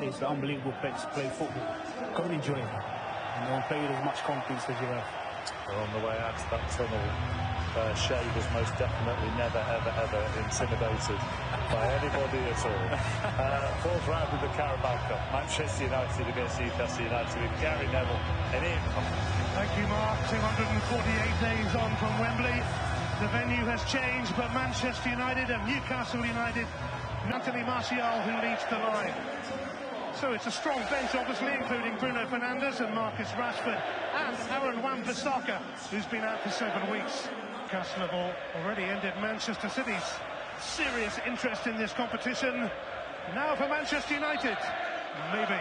It's an unbelievable place to play football. Go and enjoy it. And play with as much confidence as you have. We're on the way out to that tunnel. Shea was most definitely never, ever intimidated by anybody at all. Fourth round of the Carabaocup. Manchester United against Newcastle United with Gary Neville and Ian. Thank you, Mark. 248 days on from Wembley. The venue has changed, but Manchester United and Newcastle United, Anthony Martial who leads the line. So it's a strong bench, obviously, including Bruno Fernandes and Marcus Rashford and Aaron Wan-Bissaka, who's been out for 7 weeks. Newcastle have already ended Manchester City's serious interest in this competition. Now for Manchester United, maybe.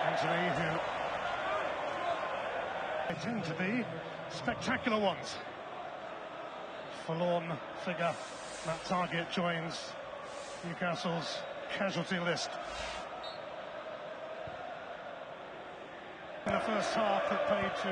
Anthony, who they tend to be spectacular ones. Forlorn figure, Matt Targett joins Newcastle's casualty list. In the first half that paid to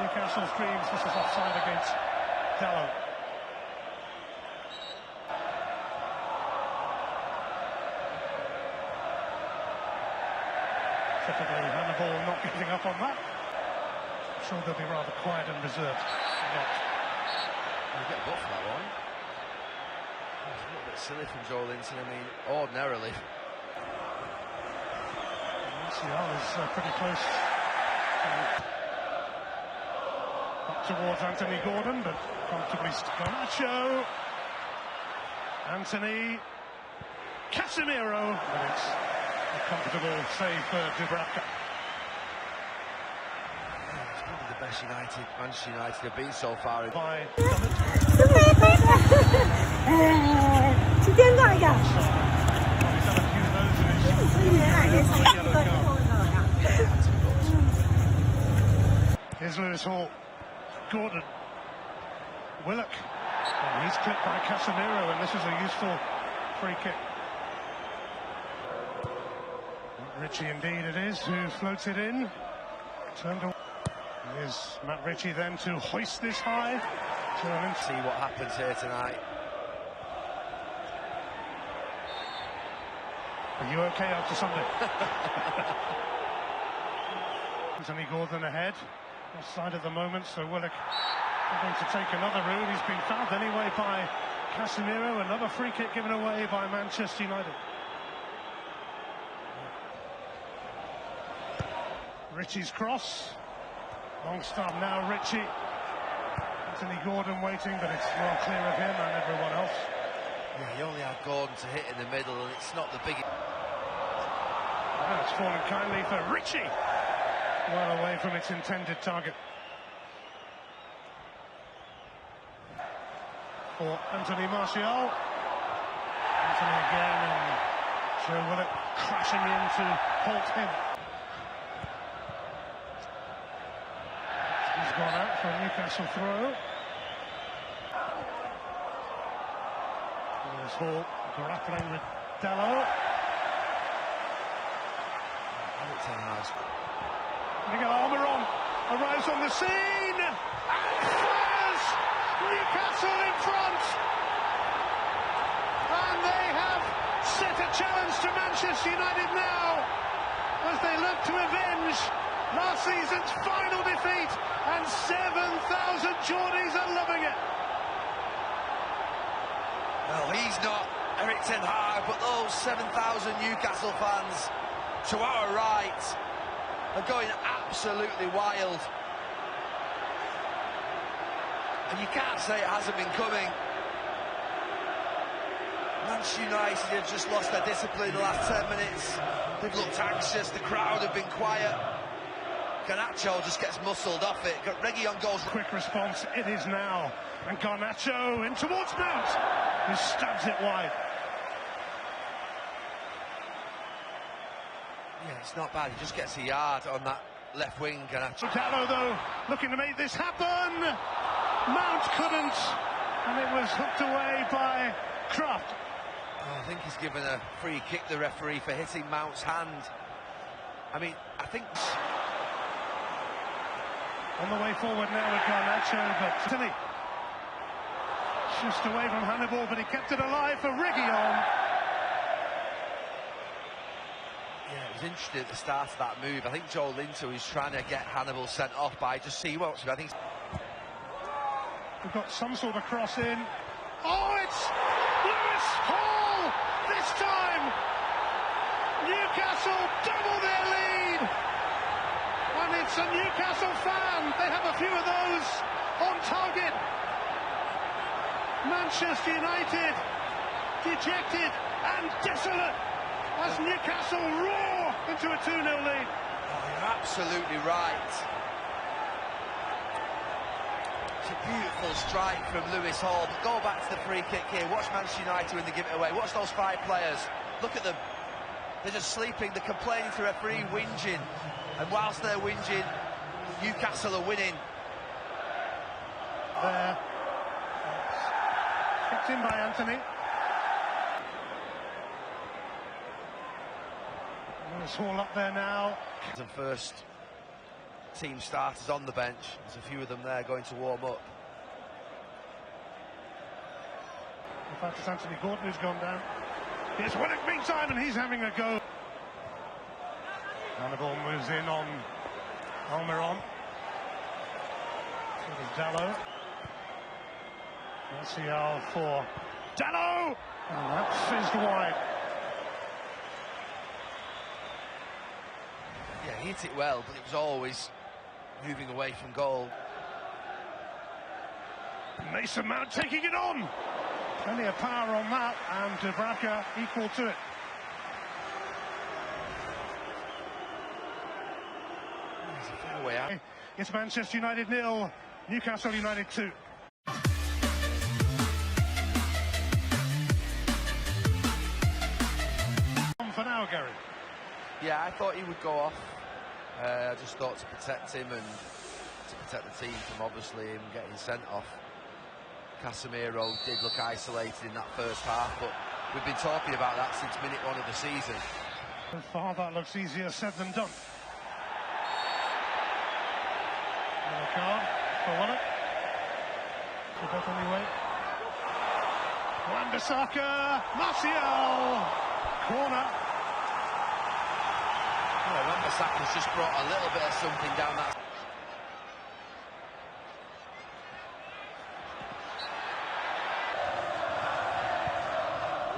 Newcastle's dreams, this is offside against Dalot. Typically Hannibal not giving up on that. I'm sure they'll be rather quiet and reserved. Not. You get a buff for that one. It's a little bit silly from Joelinton. I mean, ordinarily. Martial is pretty close. Up towards Anthony Gordon, but comfortably Garnacho. Anthony. Casemiro. But it's a comfortable save for Dubravka. It's probably the best Manchester United have been so far. By 时间到一个。 Here's Lewis Hall. Gordon. Willock. And he's clipped by Casemiro, and this is a useful free kick. Ritchie indeed it is, who floats it in. Turned away. Here's Matt Ritchie then to hoist this high. See what happens here tonight. Are you okay after Sunday? Anthony Gordon ahead. Offside at the moment, so Willock going to take another route. He's been fouled anyway by Casemiro. Another free kick given away by Manchester United. Ritchie's cross. Long start now, Ritchie. Anthony Gordon waiting, but it's well clear of him and everyone else. Yeah, he only had Gordon to hit in the middle, and it's not the biggest. Oh, it's fallen kindly for Ritchie. Well away from its intended target. For Anthony Martial. Anthony again, and Joe Willock crashing in to halt him. He's gone out for a Newcastle throw. There's Hall grappling with Dalot. Miguel Almiron arrives on the scene and fires! Newcastle in front! And they have set a challenge to Manchester United now as they look to avenge last season's final defeat, and 7,000 Geordies are loving it. Well, he's not Erik ten Hag, but those 7,000 Newcastle fans to our right are going absolutely wild. And you can't say it hasn't been coming. Manchester United have just lost their discipline the last 10 minutes. They've looked anxious, the crowd have been quiet. Garnacho just gets muscled off it. Got Reggie on goals. Quick response, it is now. And Garnacho in towards Mount, who stabs it wide. Yeah, it's not bad. He just gets a yard on that left wing. Garnacho. Dalot, though, looking to make this happen. Mount couldn't, and it was hooked away by Kraft. Oh, I think he's given a free kick, the referee, for hitting Mount's hand. I mean, I think... On the way forward now with Garnacho, but Anthony Just away from Hannibal, but he kept it alive for Reguilon. Yeah, it was interesting at the start of that move. I think Joe Linton is trying to get Hannibal sent off by just see what I think. We've got some sort of cross in. Oh, it's Lewis Hall this time. Newcastle double their lead. And it's a Newcastle fan. They have a few of those on target. Manchester United dejected and desolate as Newcastle roar into a 2-0 lead. Oh, you're absolutely right. It's a beautiful strike from Lewis Hall, but go back to the free kick here. Watch Manchester United when they give it away. Watch those 5 players. Look at them. They're just sleeping. They're complaining to the referee, whinging. And whilst they're whinging, Newcastle are winning. There. Kept in by Anthony. Lewis Hall up there now. And first team starters on the bench. There's a few of them there going to warm up. In fact, it's Anthony Gordon who's gone down. Here's Willock meantime, and he's having a go. And the ball moves in on Almiron. Sort of Dallo. Martial for Dallo! And that's fizzed wide. Yeah, he hit it well, but it was always moving away from goal. Mason Mount taking it on. Plenty of power on that, and Dubravka equal to it. Way out. It's Manchester United 0, Newcastle United 2. For now, Gary. Yeah, I thought he would go off. I just thought to protect him and to protect the team from obviously him getting sent off. Casemiro did look isolated in that first half, but we've been talking about that since minute 1 of the season. So far, that looks easier said than done. Another card for Willock. Both anyway. Wan-Bissaka, Martial, corner. Oh, Wan-Bissaka's just brought a little bit of something down that.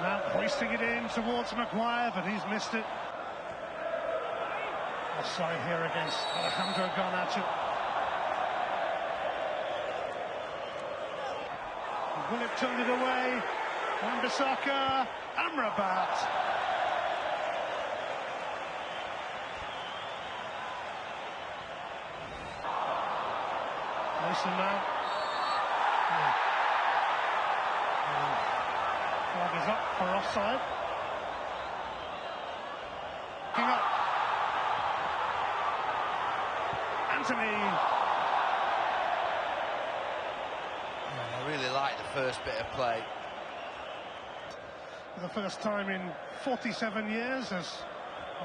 Now hoisting it in towards Maguire, but he's missed it. Offside here against Alejandro Garnacho. Willock turned it away. Wan-Bissaka, Amrabat. Mason Mount. Flag is up for offside. King up. Anthony. I really like the first bit of play. For the first time in 47 years as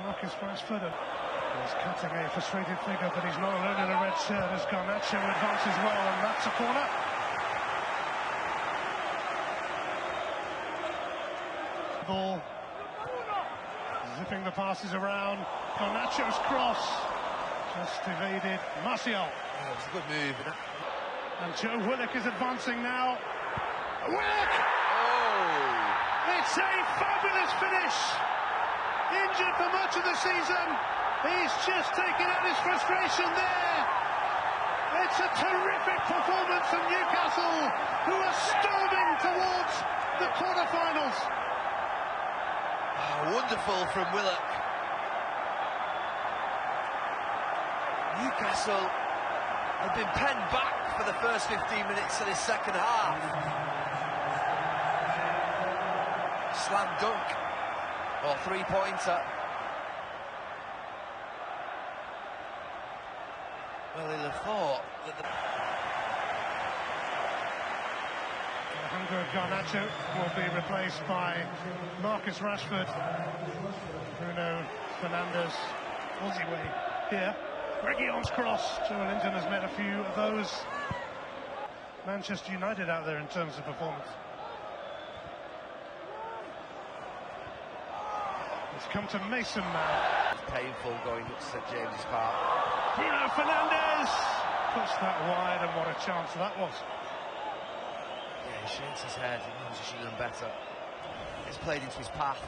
Marcus Rashford is cutting a frustrated figure, but he's not alone in a red shirt as Garnacho advances well, and that's a corner. Ball zipping the passes around. Garnacho's cross just evaded Martial. Oh, it was a good move. And Joe Willock is advancing now. Willock! Oh! It's a fabulous finish. Injured for much of the season. He's just taken out his frustration there. It's a terrific performance from Newcastle, who are storming towards the quarterfinals. Oh, wonderful from Willock. Newcastle have been penned back for the first 15 minutes of this second half. Slam dunk, or 3-pointer. Well, he'll have thought that the... Alejandro Garnacho will be replaced by Marcus Rashford. Bruno Fernandes, Aussie way here. Reguilon's cross. Joe Linton has met a few of those. Manchester United out there in terms of performance. It's come to Mason now. It's painful going up to St James's Park. Bruno Fernandes puts that wide, and what a chance that was. Yeah, he shakes his head, he knows he should have done better. It's played into his path.